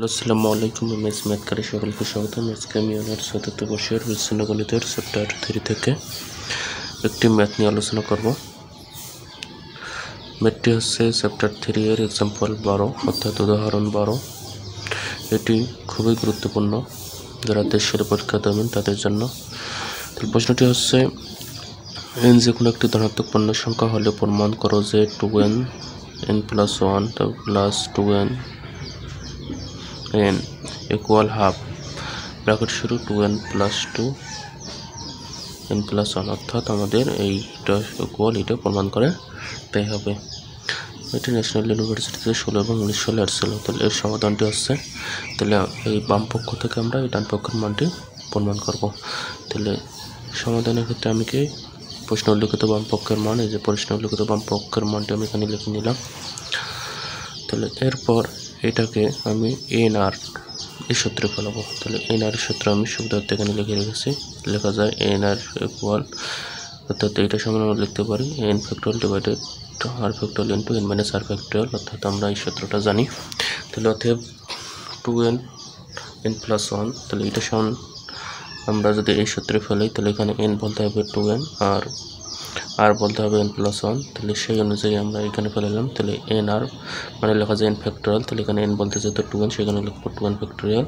আসসালামু আলাইকুম। MS math করে সকলকে স্বাগতম। আজকে আমি অনার্স চতুর্থ বর্ষের বিচ্ছিন্ন গণিতের চ্যাপ্টার 3 থেকে একটি ম্যাথ নিয়ে আলোচনা করব। ম্যাথটি হচ্ছে চ্যাপ্টার 3 এর এক্সাম্পল 12 অর্থাৎ উদাহরণ 12। এটি খুবই গুরুত্বপূর্ণ যারা দেশের পরীক্ষা দেবেন তাদের জন্য। প্রশ্নটি হচ্ছে n যে কোনো একটি ধনাত্মক পূর্ণ সংখ্যা হলে প্রমাণ করো যে 2n plus 1 plus 2n n equal half bracket শুরু 2n plus 2 n plus 1 অর্থাৎ আমাদের এইটা ইকুয়াল এটা প্রমাণ করে তাই হবে। এটি ন্যাশনাল ইউনিভার্সিটিতে 16 এবং 19 সালে আসছিল। তাহলে এর সমাধানটি হচ্ছে, তাহলে এই বাম পক্ষ থেকে আমরা এই ডান পক্ষের মানটি প্রমাণ করব। তাহলে সমাধানের ক্ষেত্রে আমি কি প্রশ্ন উল্লিখিত বাম পক্ষের মান, এই যে প্রশ্ন উল্লিখিত বাম পক্ষের মানটি আমি এখানে লিখে নিলাম। তাহলে এরপর এটাকে আমি এনআর এই সূত্রে ফেলাবো। তাহলে এনআর সূত্র আমি সুবিধার্থে এখানে লিখে রেখেছি। লেখা যায় এনআর ইকুয়াল, অর্থাৎ এইটা সমান আমরা লিখতে পারি N factorial divided r factorial into n minus r factorial, অর্থাৎ আমরা এই সূত্রটা জানি। তাহলে অতএব 2n n প্লাস 1, তাহলে এটা সমান আমরা যদি এই সূত্রে ফেলাই তাহলে এখানে n বলতে হবে 2n আর বলতে হবে n প্লাস 1। তাহলে সেই অনুযায়ী আমরা এখানে ফেলালাম। তাহলে n আর মানে লেখা যায় n ফ্যাক্টরিয়াল, তাহলে এখানে n বলতে যেহেতু 2n সেখানে লিখবো 2n factorial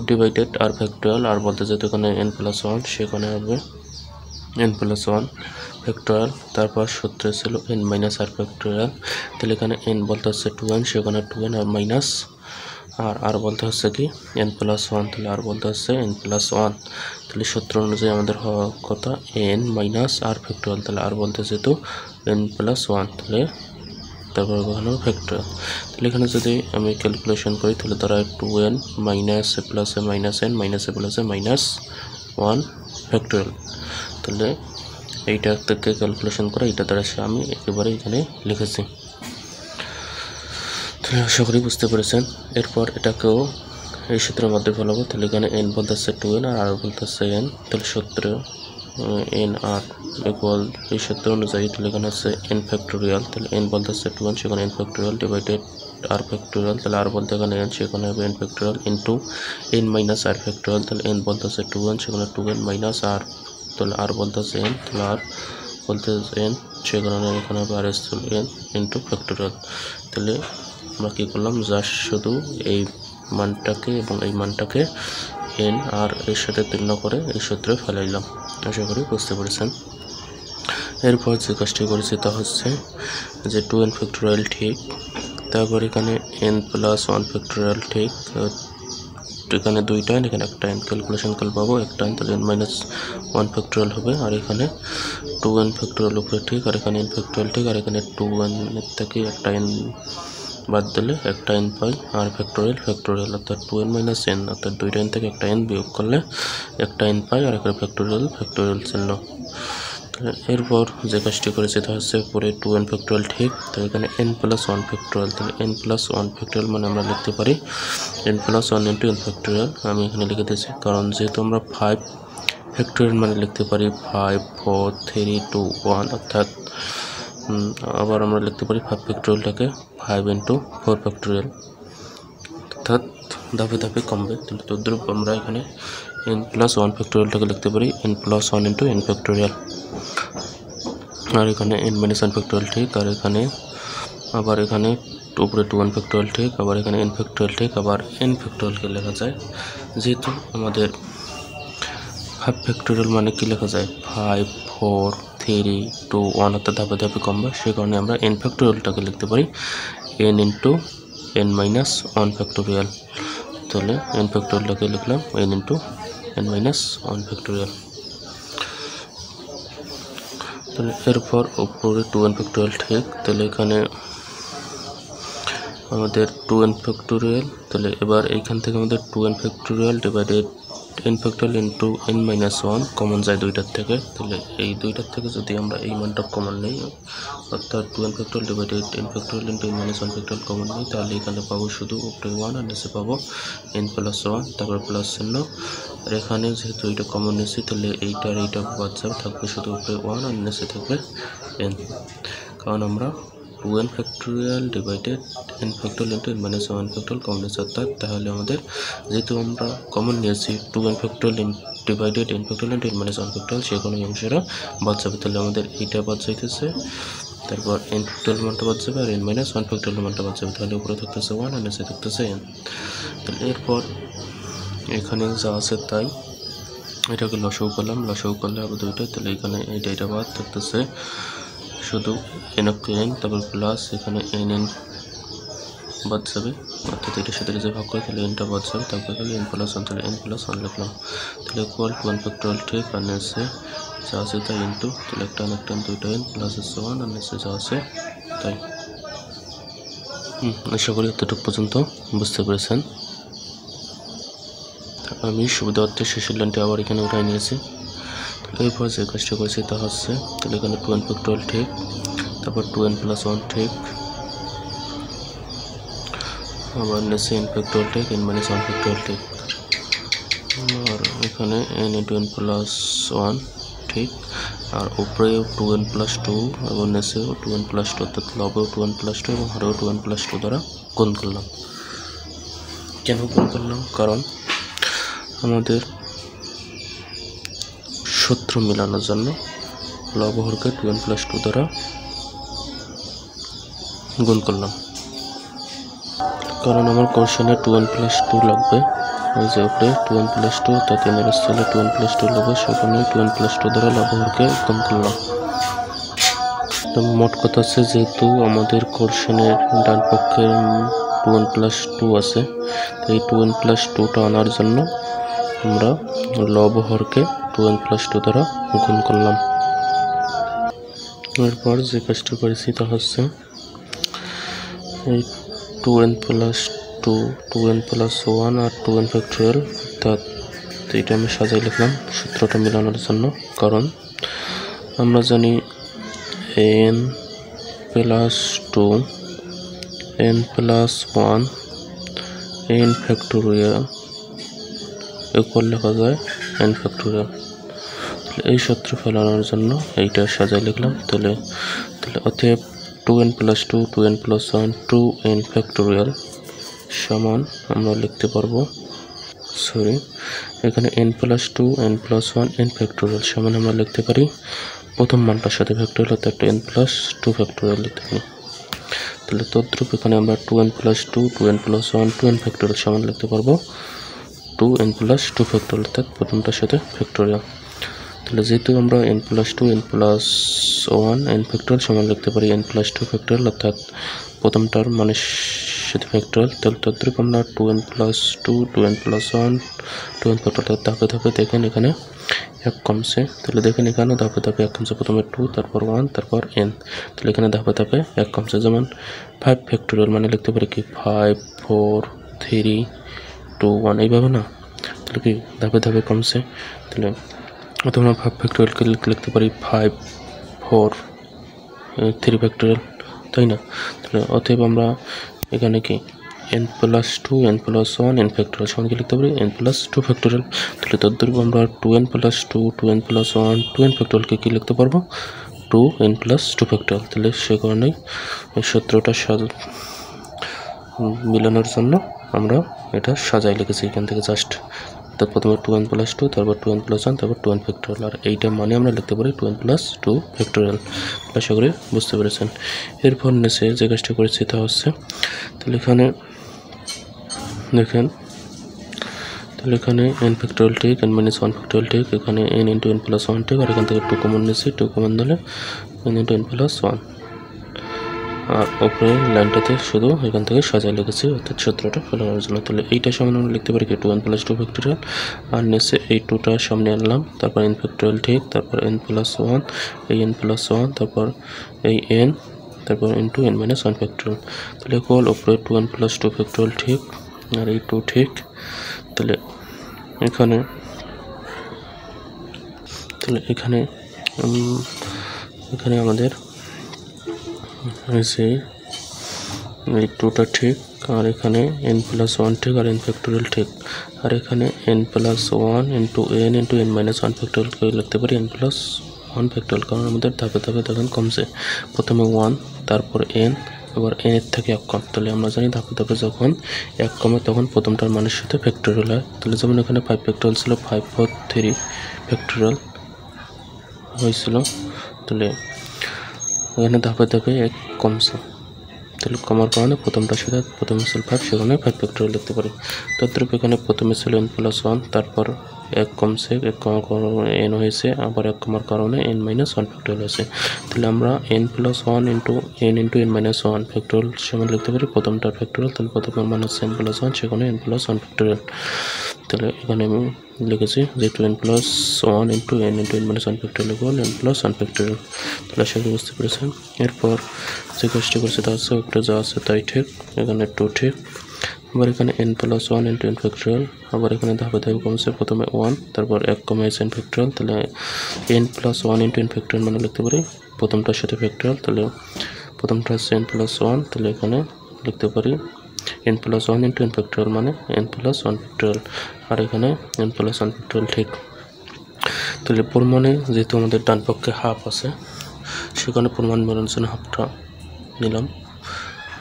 divided r factorial, আর বলতে যেহেতু এখানে n প্লাস 1 সেখানে হবে n প্লাস 1 ফ্যাক্টরিয়াল। তারপর সূত্র ছিল n মাইনাস আর ফ্যাক্টরিয়াল, তাহলে এখানে n বলতে হচ্ছে 2n সেখানে 2n আর মাইনাস আর বলতে হচ্ছে কি n প্লাস 1, তাহলে আর বলতে হচ্ছে n প্লাস 1। তাহলে সূত্র অনুযায়ী আমাদের হওয়া কথা n মাইনাস আর ফ্যাক্টরিয়াল, তাহলে আর বলতে যেহেতু n প্লাস 1, তাহলে তারপর এখানে ফ্যাক্টরিয়াল। তাহলে এখানে যদি আমি ক্যালকুলেশন করি তাহলে ধরা 2n মাইনাস এ প্লাস এ মাইনাস n মাইনাস এ প্লাস এ মাইনাস 1 ফ্যাক্টরিয়াল। তাহলে এইটা থেকে ক্যালকুলেশন করে এইটা দ্বারা আমি একেবারে এখানে লিখেছি। তাহলে আশা করি বুঝতে পেরেছেন। এরপর এটাকেও এই সূত্রের মধ্যে ফেলাবো। তাহলে এখানে n বলতে হচ্ছে 2n আর বলতে হচ্ছে n, তাহলে সূত্র n আর ইকুয়াল এই সূত্র অনুযায়ী তাহলে এখানে হচ্ছে n ফ্যাক্টরিয়াল, তাহলে n বলতে হচ্ছে 2n সেখানে n factorial divided r factorial, তাহলে আর বলতে এখানে n সেখানে হবে n factorial into n minus r factorial, তাহলে n বলতে হচ্ছে 2n সেখানে 2n মাইনাস আর, তাহলে আর বলতে হচ্ছে n, তাহলে আর বলতে n সেখানে এখানে হবে আর এস n ইন্টু ফ্যাক্টরিয়াল। তাহলে আমরা কী করলাম, জাস্ট শুধু এই মানটাকে এবং এই মানটাকে n আর এর সাথে তুলনা করে এই সূত্রে ফেলাইলাম। আশা করি বুঝতে পেরেছেন। এরপর যে কাজটি করেছি তা হচ্ছে যে 2n ফ্যাক্টরিয়াল ঠিক, তারপর এখানে n প্লাস 1 ফ্যাক্টরিয়াল ঠিক, এখানে দুইটা n এখানে একটা n, ক্যালকুলেশন করে পাবো একটা n, তাহলে n মাইনাস 1 ফ্যাক্টরিয়াল হবে। আর এখানে 2n ফ্যাক্টরিয়াল উপরে ঠিক, আর এখানে n ফ্যাক্টরিয়াল ঠিক, আর এখানে 2n এর থেকে একটা n বাদ দিলে একটা n পাই আর ফ্যাক্টরিয়াল অর্থাৎ 2n মাইনাস n, অর্থাৎ দুইটা n থেকে একটা n বিয়োগ করলে একটা n পাই আর এখানে ফ্যাক্টরিয়াল চিহ্ন। এরপর যে কাজটি করেছি তা হচ্ছে পরে 2n ফ্যাক্টরিয়াল ঠিক, তাহলে এখানে n প্লাস 1 ফ্যাক্টরিয়াল, তাহলে n প্লাস 1 ফ্যাক্টরিয়াল মানে আমরা লিখতে পারি n plus 1 into n factorial. আমি এখানে লিখে দিয়েছি কারণ যেহেতু আমরা 5 ফ্যাক্টরিয়াল মানে লিখতে পারি 5 4 3 2 1, অর্থাৎ আবার আমরা লিখতে পারি 5 ফ্যাক্টরিয়ালটাকে 5 ইন্টু 4 ফ্যাক্টরিয়াল, অর্থাৎ ধাপে ধাপে কমবে। তাহলে তদ্রূপ আমরা এখানে n প্লাস 1 ফ্যাক্টরিয়ালটাকে লিখতে পারি n plus 1 into n factorial, আর এখানে n মাইনাস 1 ফ্যাক্টরিয়াল ঠিক, আর এখানে আবার এখানে উপরে 2n ফ্যাক্টরিয়াল ঠিক, আবার এখানে n ফ্যাক্টরিয়াল ঠিক, আবার n ফ্যাক্টরিয়ালকে লেখা যায় যেহেতু আমাদের 5 ফ্যাক্টরিয়াল মানে কি লেখা যায় 5 4 3 2 1, অর্থাৎ ধাপে ধাপে কমবে, সেই কারণে আমরা n ফ্যাক্টরিয়ালটাকে লিখতে পারি n into n minus 1 factorial. তাহলে n ফ্যাক্টরিয়ালটাকে লিখলাম n into n minus 1 factorial. তাহলে এরপর উপরে 2n ফ্যাক্টরিয়াল ঠিক, তাহলে এখানে আমাদের 2n ফ্যাক্টরিয়াল, তাহলে এবার এইখান থেকে আমাদের 2n factorial divided n factorial into n minus 1 common যায় দুইটার থেকে। তাহলে এই দুইটার থেকে যদি আমরা এই মানটা কমন নিই, অর্থাৎ 2n factorial divided n factorial into n minus 1 factorial common নিই, তাহলে এখানে পাবো শুধু উপরে 1 আর নিচে পাবো n প্লাস 1, তারপর প্লাস চিহ্ন। আর এখানে যেহেতু এটা কমন নিয়েছি তাহলে এইটার এইটা বাদ যাবে, থাকবে শুধু উপরে 1 আর নিচে থাকবে n, কারণ আমরা 2n factorial divided n factorial into n minus 1 factorial common নিয়েছি, অর্থাৎ তাহলে আমাদের যেহেতু আমরা কমন নিয়েছি 2n factorial divided n factorial into n minus 1 factorial, সে কোনো অংশটা বাদ যাবে। তাহলে আমাদের এইটা বাদ যাইতেছে, তারপর n ফ্যাক্টোরিয়াল মানটা বাদ যাবে আর n মাইনাস 1 ফ্যাক্টোরিয়াল মানটা বাদ যাবে। তাহলে উপরে থাকতেছে 1 আর নিচে থাকতেছে n। তাহলে এরপর এখানে যা আছে তাই এটাকে লসাগু করলাম, লসাগু করলে আবার দুইটা, তাহলে এখানে এটা বাদ থাকতেছে শুধু n অফ n, তারপর প্লাস এখানে n বাদ যাবে, অর্থাৎ এটার সাথে যে ভাগ করে তাহলে nটা বাদ যাবে, তারপর তাহলে n প্লাস 1, তাহলে n প্লাস 1 লিখলাম। তাহলে ইকুয়াল টু 1 ফ্যাক্টোরিয়াল ঠিক আর নিচে যা আছে তাই ইন্টু, তাহলে একটা দুইটা n প্লাস আছে 1 আর নিচে যা আছে তাই। আশা করি এতটুকু পর্যন্ত বুঝতে পেরেছেন। আমি সুবিধার্থে শেষের লাইনটি আবার এখানে উঠাই নিয়েছি। এরপর যে কাজটা করেছি তা হচ্ছে, তাহলে এখানে 2n ফ্যাক্টোরিয়াল ঠিক, তারপর 2n প্লাস 1 ঠিক, আবার নিচে n ফ্যাক্টোরিয়াল ঠিক, n মাইনাস 1 ফ্যাক্টোরিয়াল ঠিক, আর এখানে n ইন্টু n প্লাস 1 ঠিক, আর উপরেও 2n প্লাস 2 এবং নিচেও 2n প্লাস 2, অর্থাৎ লবেও 2n প্লাস 2 এবং হরেও 2n প্লাস 2 দ্বারা গুণ করলাম। কেন গুণ করলাম? কারণ আমাদের সূত্র মেলানোর জন্য লব হরকে 2n প্লাস 2 দ্বারা গুণ করলাম, কারণ আমার কোশ্চেনে 2n প্লাস 2 লাগবে। এই যে উপরে 2n প্লাস 2, অর্থাৎ n এর স্থলে 2n প্লাস 2 লাগবে, সেখানে 2n প্লাস 2 দ্বারা লব হরকে গুণ করলাম। তো মোট কথা হচ্ছে, যেহেতু আমাদের কোশ্চেনের ডান পক্ষে 2n প্লাস 2 আছে, এই 2n প্লাস 2টা আনার জন্য আমরা লব হরকে 2n প্লাস 2 দ্বারা গুণ করলাম। এরপর যে কাজটা করেছি তা হচ্ছে, এই 2n প্লাস 2, 2n প্লাস 1 আর 2n ফ্যাক্টোরিয়াল, অর্থাৎ এইটা আমি সাজাই লিখলাম সূত্রটা মেলানোর জন্য। কারণ আমরা জানি n plus 2, n plus 1, n factorial equal লেখা যায় n ফ্যাক্টোরিয়াল। এই সূত্র ফেলানোর জন্য এইটা সাজাই লিখলাম। তাহলে অতএব 2n plus 2, 2n plus 1, 2n factorial সমান আমরা লিখতে পারবো, এখানে n plus 2, n plus 1, n factorial সমান আমরা লিখতে পারি প্রথম মানটার সাথে ফ্যাক্টোরিয়াল, অর্থাৎ n প্লাস 2 ফ্যাক্টোরিয়াল লিখতে পারি। তাহলে তদ্রূপ এখানে আমরা 2n plus 2, 2n plus 1, 2n factorial সমান লিখতে পারবো 2n প্লাস 2 ফ্যাক্টোরিয়াল, অর্থাৎ প্রথমটার সাথে ফ্যাক্টোরিয়াল। তাহলে যেহেতু আমরা n plus 2, n plus 1, n factorial সমান লিখতে পারি n প্লাস 2 ফ্যাক্টোরিয়াল, অর্থাৎ প্রথমটার মানের সাথে ফ্যাক্টোরিয়াল, তাহলে তদ্রূপ আমরা 2n plus 2, 2n plus 1, 2n factorial ধাপে ধাপে দেখেন এখানে এক কমছে। তাহলে দেখেন এখানে ধাপে ধাপে এক কমছে, প্রথমে 2, তারপর 1, তারপর n। তাহলে এখানে ধাপে ধাপে এক কমছে, যেমন 5 ফ্যাক্টোরিয়াল মানে লিখতে পারি কি 5, 4, 3, 2, 1 এইভাবে না, তাহলে কি ধাপে ধাপে কমছে। তাহলে তোমরা 5 ফ্যাক্টোরিয়ালকে লিখতে পারি 5, 4, 3 ফ্যাক্টোরিয়াল, তাই না? তাহলে অতএব আমরা এখানে কি n plus 2, n plus 1, n factorial সমানকে লিখতে পারি n প্লাস 2 ফ্যাক্টোরিয়াল। তাহলে তদ্রূপ আমরা 2n plus 2, 2n plus 1, 2n ফ্যাক্টোরিয়ালকে কি লিখতে পারবো 2n প্লাস 2 ফ্যাক্টোরিয়াল। তাহলে সে কারণেই এই সূত্রটা মিলানোর জন্য আমরা এটা সাজাই লিখেছি এখান থেকে জাস্ট, অর্থাৎ প্রথমে 2n প্লাস 2, তারপর 2n প্লাস 1, তারপর 2n ফ্যাক্টোরিয়াল, আর এইটা মানে আমরা লিখতে পারি 2n প্লাস 2 ফ্যাক্টোরিয়াল। আশা করি বুঝতে পেরেছেন। এরপর নিচে যে কাজটা করেছি তা হচ্ছে, তাহলে এখানে দেখেন, তাহলে এখানে n ফ্যাক্টোরিয়াল ঠিক, n মাইনাস 1 ফ্যাক্টোরিয়াল ঠিক, এখানে n ইন্টু n প্লাস 1 ঠিক, আর এখান থেকে 2 কমন নিয়েছি, 2 কমন দিলে n ইন্টু n প্লাস 1, আর উপরে লাইনটাতে শুধু এখান থেকে সাজাই লিখেছি, অর্থাৎ সূত্রটা ফেলানোর জন্য। তাহলে এইটা সামনে আমরা লিখতে পারি কি 2n প্লাস 2 ফ্যাক্টোরিয়াল, আর নিচে এই 2টা সামনে আনলাম, তারপর n ফ্যাক্টোরিয়াল ঠিক, তারপর n প্লাস 1, এই n প্লাস 1, তারপর এই n, তারপর ইন্টু n মাইনাস 1 ফ্যাক্টোরিয়াল। তাহলে ইকুয়াল উপরে 2n প্লাস 2 ফ্যাক্টোরিয়াল ঠিক আর এই 2 ঠিক। তাহলে এখানে আমাদের এই 2টা ঠিক, আর এখানে n প্লাস 1 ঠিক আর n ফ্যাক্টোরিয়াল ঠিক, আর এখানে n plus 1 into n into n minus 1 ফ্যাক্টোরিয়ালকে লিখতে পারি n প্লাস 1 ফ্যাক্টরিয়াল, কারণ আমাদের ধাপে ধাপে দেখেন কমছে, প্রথমে 1 তারপর n, এবার n এর থেকে 1 কম। তাহলে আমরা জানি ধাপে ধাপে যখন 1 কমে তখন প্রথমটার মানের সাথে ফ্যাক্টরিয়াল হয়। তাহলে যেমন এখানে 5 ফ্যাক্টরিয়াল ছিল, 5 4 3 ফ্যাক্টরিয়াল হয়েছিল। তাহলে এখানে ধাপে ধাপে 1 কমছে, তাহলে কমার কারণে প্রথমটার সাথে প্রথমে ছিল 5, সেখানে 5 ফ্যাক্টরিয়াল লিখতে পারি। তদ্রূপ এখানে প্রথমে ছিল n+1, তারপর 1 কমছে, 1 কমার কারণে n হয়েছে, আবার 1 কমার কারণে n-1 ফ্যাক্টরিয়াল হয়েছে। তাহলে আমরা n+1 into n into n-1 factorial সমান লিখতে পারি প্রথমটার ফ্যাক্টরিয়াল। তাহলে প্রথমের মান হচ্ছে n+1, সেখানে n+1 ফ্যাক্টরিয়াল। তাহলে এখানে আমি লিখেছি যেহেতু n+1 into n into n-1 factorial equal n+1 factorial. তাহলে আশা করি বুঝতে পেরেছেন। এরপর যে কাজটি করছে তা হচ্ছে উপরে যা আছে তাই ঠিক, এখানে 2 ঠিক। আবার এখানে n+1 ইন্টু n ফ্যাক্টরিয়াল, আবার এখানে ধাপে ধাপে কমছে, প্রথমে 1 তারপর 1 কমেছে n ফ্যাক্টরিয়াল। তাহলে n+1 ইন্টু n ফ্যাক্টরিয়াল মানে লিখতে পারি প্রথমটার সাথে ফ্যাক্টরিয়াল। তাহলে প্রথমটা হচ্ছে n+1, তাহলে এখানে লিখতে পারি n+1 ইন্টু n ফ্যাক্টরিয়াল মানে n+1 ফ্যাক্টরিয়াল, আর এখানে n+1 ফ্যাক্টরিয়াল ঠিক। তাহলে প্রমাণে যেহেতু আমাদের ডান পক্ষে হাফ আছে, সেখানে প্রমাণ মেলানোর জন্য হাফটা নিলাম,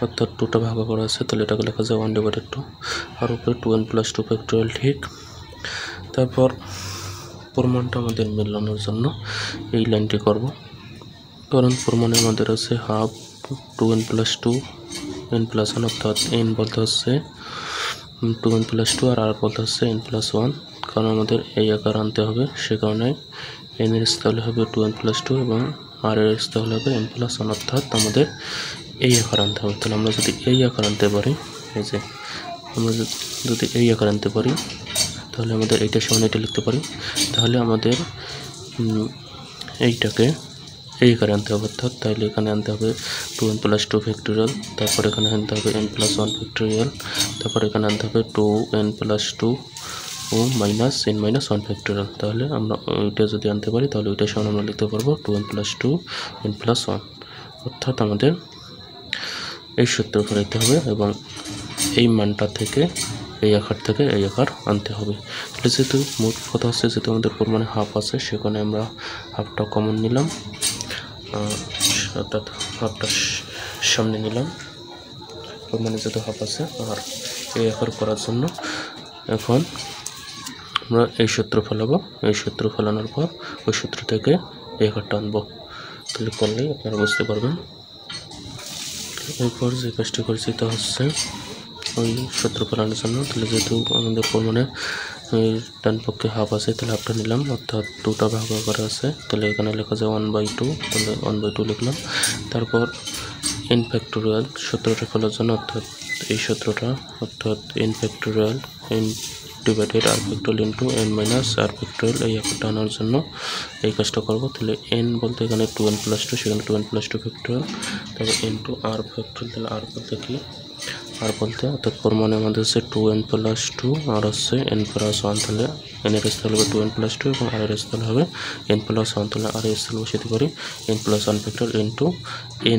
অর্থাৎ 2টা ভাগ করা আছে, তাহলে এটাকে লেখা যায় 1/2, আর উপরে 2n+2 ফ্যাক্টরিয়াল ঠিক। তারপর প্রমাণটা আমাদের মেলানোর জন্য এই লাইনটি করব, কারণ প্রমাণে আমাদের আছে হাফ 2n+2 n+1, অর্থাৎ n বলতে হচ্ছে 2n+2 আর r বলতে হচ্ছে n+1, কারণ আমাদের এই আকার আনতে হবে, সে কারণে n এর স্থলে হবে 2n+2 এবং r এর স্থলে হবে n+1, অর্থাৎ আমাদের এই আকার আনতে হবে। তাহলে আমরা যদি এই আকার আনতে পারি, এই যে আমরা যদি এই আকার আনতে পারি, তাহলে আমাদের এইটা সমান এটা লিখতে পারি। তাহলে আমাদের এইটাকে এই আকারে আনতে হবে, অর্থাৎ তাহলে এখানে আনতে হবে 2n+2 ফ্যাক্টরিয়াল, তারপর এখানে আনতে হবে n+1 ফ্যাক্টরিয়াল, তারপর এখানে আনতে হবে 2n+2 ও n-1 ফ্যাক্টরিয়াল। তাহলে আমরা ওইটা যদি আনতে পারি, তাহলে ওইটা সমান আমরা লিখতে পারবো 2n+2 n+1, অর্থাৎ আমাদের এই সূত্র ফেলাইতে হবে এবং এই মানটা থেকে এই আকার থেকে এই আকার আনতে হবে। তাহলে যেহেতু মোট কথা হচ্ছে যেহেতু আমাদের পরিমাণে হাফ আছে, সেখানে আমরা হাফটা কমন নিলাম, অর্থাৎ হাফটা সামনে নিলাম, পরিমাণে যেহেতু হাফ আছে। আর এই আকার করার জন্য এখন আমরা এই সূত্র ফেলাবো, এই সূত্র ফেলানোর পর ওই সূত্র থেকে এই আকারটা আনবো। তাহলে করলেই আপনারা বুঝতে পারবেন। এরপর যে কাজটি করেছি তা হচ্ছে ওই সূত্র ফেলানোর জন্য, তাহলে যেহেতু আমাদের পরিমাণে ডান পক্ষে হাফ আছে, তাহলে হাফটা নিলাম, অর্থাৎ 2টা ভাগ করা আছে, তাহলে এখানে লেখা যায় 1/2, তাহলে 1/2 লিখলাম। তারপর n ফ্যাক্টরিয়াল সূত্রটা ফেলার জন্য, অর্থাৎ এই সূত্রটা, অর্থাৎ n factorial n divided r factorial into n-r factorial, এই আকারটা আনার জন্য এই কাজটা করবো। তাহলে n বলতে এখানে 2n+2, সেখানে 2n+2 ফ্যাক্টরিয়াল, তারপর ইন্টু r ফ্যাক্টরিয়াল, তাহলে r বলতে কি, আর বলতে অর্থাৎ প্রমাণে আমাদের হচ্ছে 2n+2 আর হচ্ছে n+1, তাহলে n এর স্থল হবে 2n+2 এবং r এর স্থল হবে n+1, তাহলে r এর স্থল বসাতে পারি n+1 ফ্যাক্টরিয়াল ইন্টু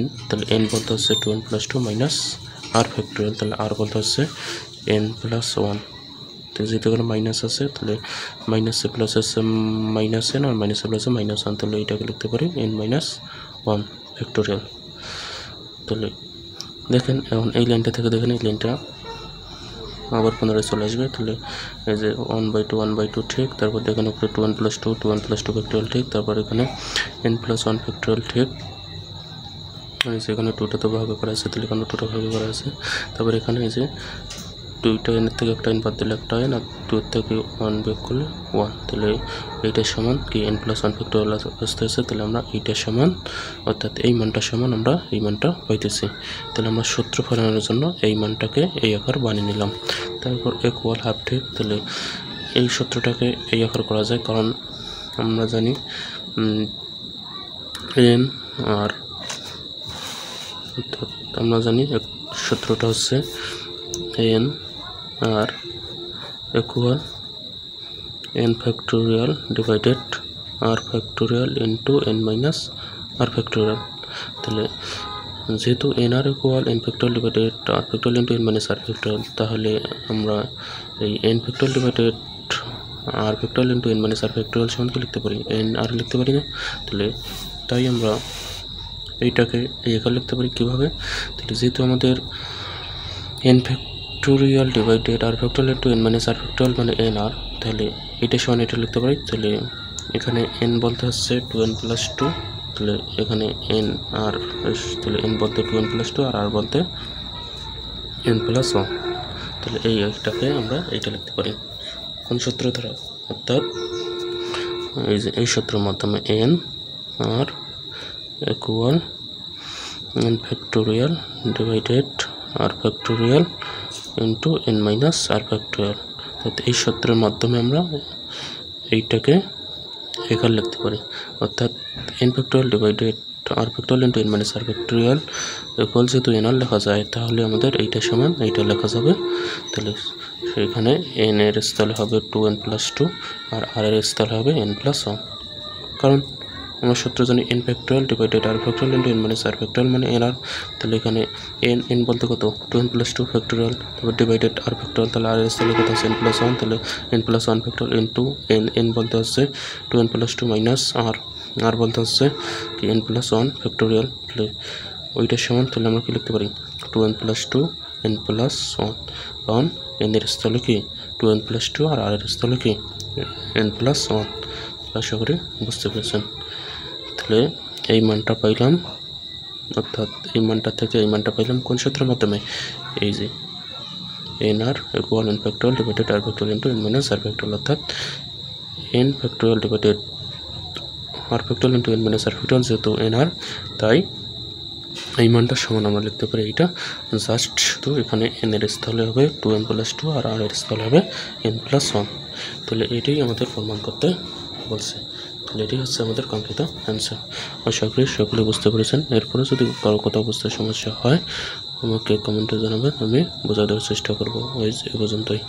n, তাহলে n বলতে হচ্ছে 2n+2 মাইনাস r ফ্যাক্টরিয়াল, তাহলে r বলতে হচ্ছে n+1। তো যেহেতু এখানে মাইনাস আছে, তাহলে মাইনাসে প্লাস আছে মাইনাস n, আর মাইনাসে প্লাসে -1, তাহলে এইটাকে লিখতে পারি n-1 ফ্যাক্টরিয়াল। তাহলে দেখেন এখন এই লাইনটা থেকে দেখেন এই লাইনটা আবার পুনরায় চলে আসবে, তাহলে এই যে 1/2 ঠিক, তারপর দেখেন উপরে 2n+2 ফ্যাক্টরিয়াল ঠিক, তারপর এখানে n+1 ফ্যাক্টরিয়াল ঠিক, এখানে 2টা তো ভাগ করা আছে, তাহলে এখানে 2টা ভাগ করা আছে। তারপর এখানে এই যে 2টা n থেকে একটা n বাদ দিলে একটা n, আর 2 থেকে 1 বিয়োগ করলে 1, তাহলে এইটার সমান কি n+1 ফ্যাক্টরিয়াল আসতে আছে, তাহলে আমরা এইটার সমান, অর্থাৎ এই মানটা সমান আমরা এই মানটা পাইতেছি। তাহলে আমরা সূত্র ফেলানোর জন্য এই মানটাকে এই আকার বানিয়ে নিলাম। তারপর ইকুয়াল হাফ ঠিক, তাহলে এই সূত্রটাকে এই আকার করা যায়, কারণ আমরা জানি n আর, অর্থাৎ আমরা জানি সূত্রটা হচ্ছে n r equal n factorial divided r factorial into n-r factorial. তাহলে যেহেতু n r equal n factorial divided r factorial into n-r factorial, তাহলে আমরা এই n factorial divided r factorial into n minus r factorial সমান কি লিখতে পারি, N আর লিখতে পারি না? তাহলে তাই আমরা এইটাকে এই আকারে লিখতে পারি কীভাবে? তাহলে যেহেতু আমাদের N factorial divided r factorial into n minus r factorial মানে এন আর, তাহলে এটা সমান এটা লিখতে পারি। তাহলে এখানে এন বলতে হচ্ছে 2n + 2, তাহলে এখানে এন আর, তাহলে এন বলতে 2n + 2 আর বলতে n + 1, তাহলে এইটাকে আমরা এইটা লিখতে পারি কোন সূত্র দ্বারা? অর্থাৎ এই যে এই সূত্রের মাধ্যমে এন আর equal N factorial divided r factorial into n minus r factorial, এই সূত্রের মাধ্যমে আমরা এইটাকে এখানে লিখতে পারি। অর্থাৎ N factorial divided r factorial into n minus r factorial equal যেহেতু এন আর লেখা যায়, তাহলে আমাদের এইটা সমান এইটা লেখা যাবে। তাহলে সেখানে এন এর স্থলে হবে 2n + 2 আর আর এর স্থলে হবে n + 1, কারণ আমরা সূত্র জানি N factorial divided r factorial into n minus r factorial মানে এন আর, তাহলে এখানে এন বলতে কত 2n + 2 ফ্যাক্টোরিয়াল, তারপর ডিভাইডেড আর ফ্যাক্টোরিয়াল, তাহলে আর এর স্থলে কত আছে n + 1, তাহলে n + 1 ফ্যাক্টোরিয়াল ইন্টু এন বলতে হচ্ছে 2n + 2 মাইনাস আর বলতে হচ্ছে কি n + 1 ফ্যাক্টোরিয়াল, তাহলে ওইটার সমান, তাহলে আমরা কি লিখতে পারি 2n + 2 n + 1, কারণ এন এর স্থলে কি 2n + 2 আর এর স্থলে কি n + 1। আশা করি বুঝতে পেরেছেন। তাহলে এই মানটা পাইলাম, অর্থাৎ এই মানটা থেকে এই মানটা পাইলাম কোন সূত্রের মাধ্যমে? এই যে এন আর equal N factorial divided r factorial into n minus r factorial, অর্থাৎ N factorial divided r factorial into n minus r factorial, যেহেতু এন আর, তাই এই মানটা সমান আমরা লিখতে পারি এইটা। জাস্ট শুধু এখানে এন এর স্থলে হবে 2n + 2 আর এর স্থলে হবে n + 1, তাহলে এটাই আমাদের প্রমাণ করতে বলছে। তাহলে এটাই হচ্ছে আমাদের কাঙ্ক্ষিত অ্যান্সার। আশা করি সকলে বুঝতে পেরেছেন। এরপরে যদি কারো কথা বুঝতে সমস্যা হয় আমাকে কমেন্টে জানাবেন, আমি বোঝা দেওয়ার চেষ্টা করবো। এই পর্যন্তই।